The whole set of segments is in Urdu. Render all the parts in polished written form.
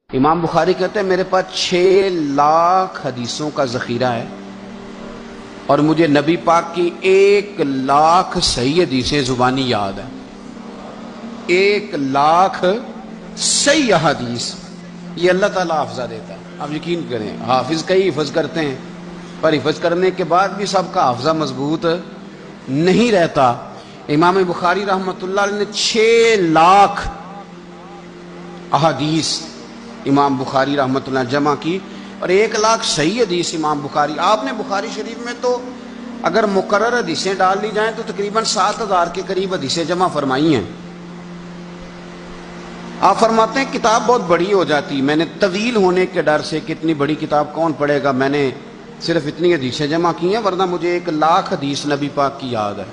امام بخاری کہتے ہیں میرے پاس 6 لاکھ حدیثوں کا ذخیرہ ہے اور مجھے نبی پاک کی 1 لاکھ صحیح حدیثیں زبانی یاد ہیں۔ 1 لاکھ صحیح حدیث یہ اللہ تعالیٰ حافظہ دیتا ہے۔ آپ یقین کریں، حافظ کئی حفظ کرتے ہیں پر حفظ کرنے کے بعد بھی سب کا حافظہ مضبوط نہیں رہتا۔ امام بخاری رحمۃ اللہ علیہ نے 6 لاکھ احادیث امام بخاری رحمۃ اللہ جمع کی اور 1 لاکھ صحیح حدیث امام بخاری۔ آپ نے بخاری شریف میں تو اگر مقرر حدیثیں ڈال لی جائیں تو تقریباً 7000 کے قریب حدیثیں جمع فرمائی ہیں۔ آپ فرماتے ہیں کتاب بہت بڑی ہو جاتی، میں نے طویل ہونے کے ڈر سے کہ اتنی بڑی کتاب کون پڑھے گا، میں نے صرف اتنی حدیثیں جمع کی ہیں، ورنہ مجھے 1 لاکھ حدیث نبی پاک کی یاد ہے۔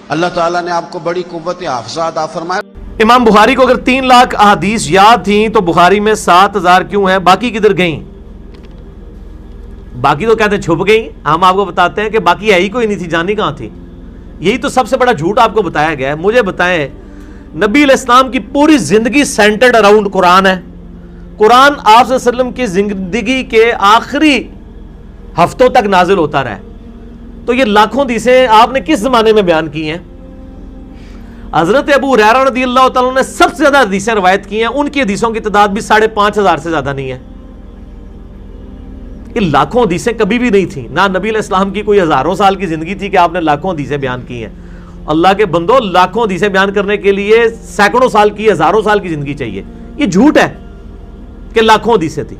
اللہ تعالیٰ نے آپ کو بڑی قوت حافظہ عطا فرمایا۔ امام بخاری کو اگر 3 لاکھ احادیث یاد تھیں تو بخاری میں 7000 کیوں ہیں؟ باقی کدھر گئیں؟ باقی تو کہتے ہیں چھپ گئیں۔ ہم آپ کو بتاتے ہیں کہ باقی ہے ہی کوئی نہیں تھی، جانی کہاں تھی؟ یہی تو سب سے بڑا جھوٹ آپ کو بتایا گیا ہے۔ مجھے بتائیں، نبی علیہ السلام کی پوری زندگی سینٹرڈ اراؤنڈ قرآن ہے۔ قرآن آپ صلی اللہ علیہ وسلم کی زندگی کے آخری ہفتوں تک نازل ہوتا رہا، تو یہ لاکھوں حدیثیں آپ نے کس زمانے میں بیان کی ہیں؟ حضرت ابو ہریرہ رضی اللہ تعالیٰ نے سب سے زیادہ حدیثیں روایت کی ہیں، ان کی حدیثوں کی تعداد بھی 5500 سے زیادہ نہیں ہے۔ یہ لاکھوں حدیثیں کبھی بھی نہیں تھیں، نہ نبی علیہ السلام کی کوئی ہزاروں سال کی زندگی تھی کہ آپ نے لاکھوں حدیثیں بیان کی ہیں۔ اللہ کے بندو، لاکھوں حدیثیں بیان کرنے کے لیے سینکڑوں سال کی، ہزاروں سال کی زندگی چاہیے۔ یہ جھوٹ ہے کہ لاکھوں حدیثیں تھیں۔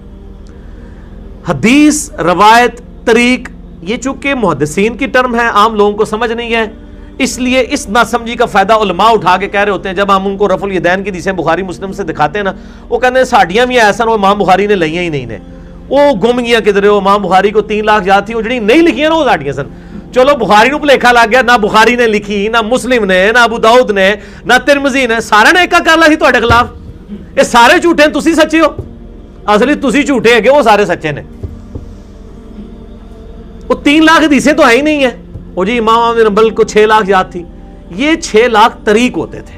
حدیث، روایت، طریق، یہ چونکہ محدثین کی ٹرم ہے، عام لوگوں کو سمجھ نہیں ہے، اس لیے اس ناسمجھی کا فائدہ علماء اٹھا کے کہہ رہے ہوتے ہیں۔ جب ہم ان کو رفع الیدین کی حدیثیں بخاری مسلم سے دکھاتے ہیں نا، وہ کہتے ہیں ساڈیاں بھی ایسا وہ امام بخاری نے لئیاں ہی نہیں نے، وہ گم گیا کدھر ہو۔ امام بخاری کو 3 لاکھ یاد تھی، وہ جڑی نہیں لکھی نا وہ ساڈیاں سن۔ چلو بخاری نو بھلیکھا لگ گیا، نہ بخاری نے لکھی، نہ مسلم نے، نہ ابو داؤد نے، نہ ترمذی نے، سارے نے ایک کر لا سی تہاڈے خلاف۔ یہ سارے جھوٹے ہیں، تسی سچے ہو، اصلی تسی جھوٹے ہیں، وہ سارے سچے نے۔ وہ 3 لاکھ حدیثیں تو ہے ہی نہیں ہیں۔ وہ جی امام احمد بن حنبل کو 6 لاکھ یاد تھی، یہ 6 لاکھ طریق ہوتے تھے۔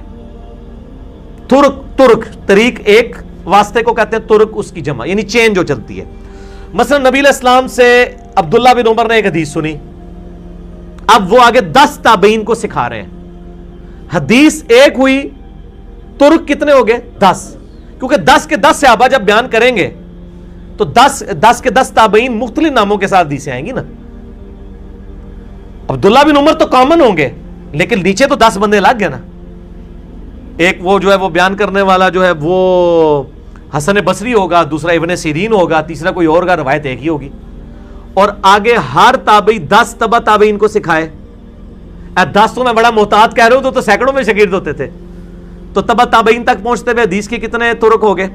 ترک طریق ایک واسطے کو کہتے ہیں، ترک اس کی جمع، یعنی چین جو چلتی ہے۔ مثلا نبی علیہ السلام سے عبداللہ بن عمر نے ایک حدیث سنی، اب وہ آگے 10 تابعین کو سکھا رہے ہیں۔ حدیث ایک ہوئی، ترک کتنے ہو گئے؟ 10، کیونکہ 10 کے 10 صحابہ جب بیان کریں گے تو 10 کے 10 تابعین مختلف ناموں کے ساتھ حدیثیں آئیں گی نا۔ عبداللہ بن عمر تو کامن ہوں گے، لیکن نیچے تو 10 بندے لگ گئے نا۔ ایک وہ جو ہے وہ بیان کرنے والا جو ہے وہ حسن بصری ہوگا، دوسرا ابن سیرین ہوگا، تیسرا کوئی اور ہوگا، روایت ایک ہی ہوگی۔ اور آگے ہر تابعی 10 تبع تابعین کو سکھائے۔ 10 تو میں بڑا محتاط کہہ رہا ہوں، تو سینکڑوں میں شاگرد ہوتے تھے، تو تبع تابعین تک پہنچتے ہوئے حدیث کے کتنے ترک ہو گئے؟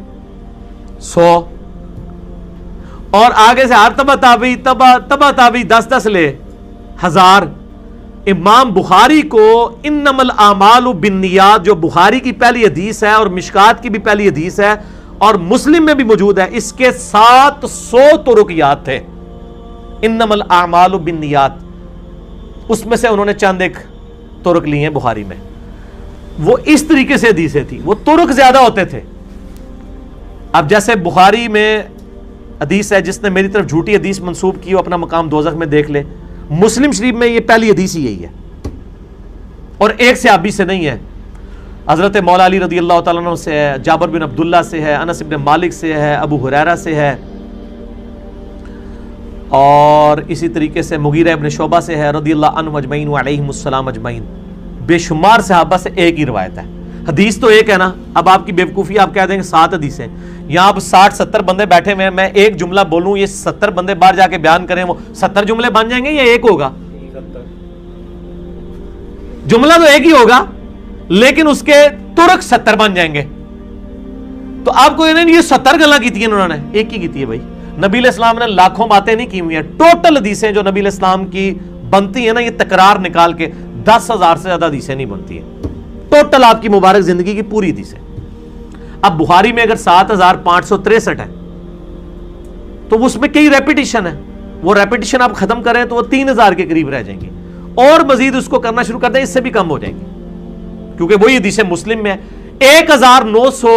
100۔ اور آگے سے ہر تبع تابعی 10 لے 1000۔ امام بخاری کو انما الاعمال بالنیات جو بخاری کی پہلی حدیث ہے اور مشکات کی بھی پہلی حدیث ہے اور مسلم میں بھی موجود ہے، اس کے 700 ترک یاد تھے۔ انما الاعمال بالنیات، اس میں سے انہوں نے چند ایک ترک لی ہیں بخاری میں۔ وہ اس طریقے سے حدیثیں تھی، وہ ترک زیادہ ہوتے تھے۔ اب جیسے بخاری میں حدیث ہے، جس نے میری طرف جھوٹی حدیث منسوب کی وہ اپنا مقام دوزخ میں دیکھ لے۔ مسلم شریف میں یہ پہلی حدیث ہی یہی ہے، اور ایک صحابی سے نہیں ہے، حضرت مولا علی رضی اللہ تعالیٰ عنہ سے ہے، جابر بن عبداللہ سے ہے، انس بن مالک سے ہے، ابو ہریرہ سے ہے، اور اسی طریقے سے مغیرہ ابن شعبہ سے ہے رضی اللہ عنہ اجمعین وعلیہم السلام اجمعین۔ بے شمار صحابہ سے ایک ہی روایت ہے۔ حدیث تو ایک ہے نا، اب آپ کی بیوقوفی، آپ کہہ دیں گے 7 حدیثیں، یہاں اب 60-70 بندے بیٹھے ہوئے ہیں، میں ایک جملہ بولوں، یہ 70 بندے باہر جا کے بیان کریں، وہ 70 جملے بن جائیں گے یا ایک ہوگا؟ جملہ تو ایک ہی ہوگا، لیکن اس کے ترک 70 بن جائیں گے۔ تو آپ کو یہ 70 گلاں کی انہوں نے ایک ہی کی ہے بھائی۔ نبی علیہ السلام نے لاکھوں باتیں نہیں کی ہوئی ہیں، ٹوٹل حدیثیں جو نبی علیہ السلام کی بنتی ہیں نا، یہ تکرار نکال کے 10,000 سے زیادہ حدیثیں نہیں بنتی ہیں، ٹوٹل آپ کی مبارک زندگی کی پوری حدیثیں۔ اب بخاری میں اگر 7563 ہے تو اس میں کئی ریپیٹیشن ہے، وہ ریپیٹیشن آپ ختم کریں تو وہ 3000 کے قریب رہ جائیں گی، اور مزید اس کو کرنا شروع کر دیں اس سے بھی کم ہو جائیں گی، کیونکہ وہی حدیث مسلم میں ہے۔ 1900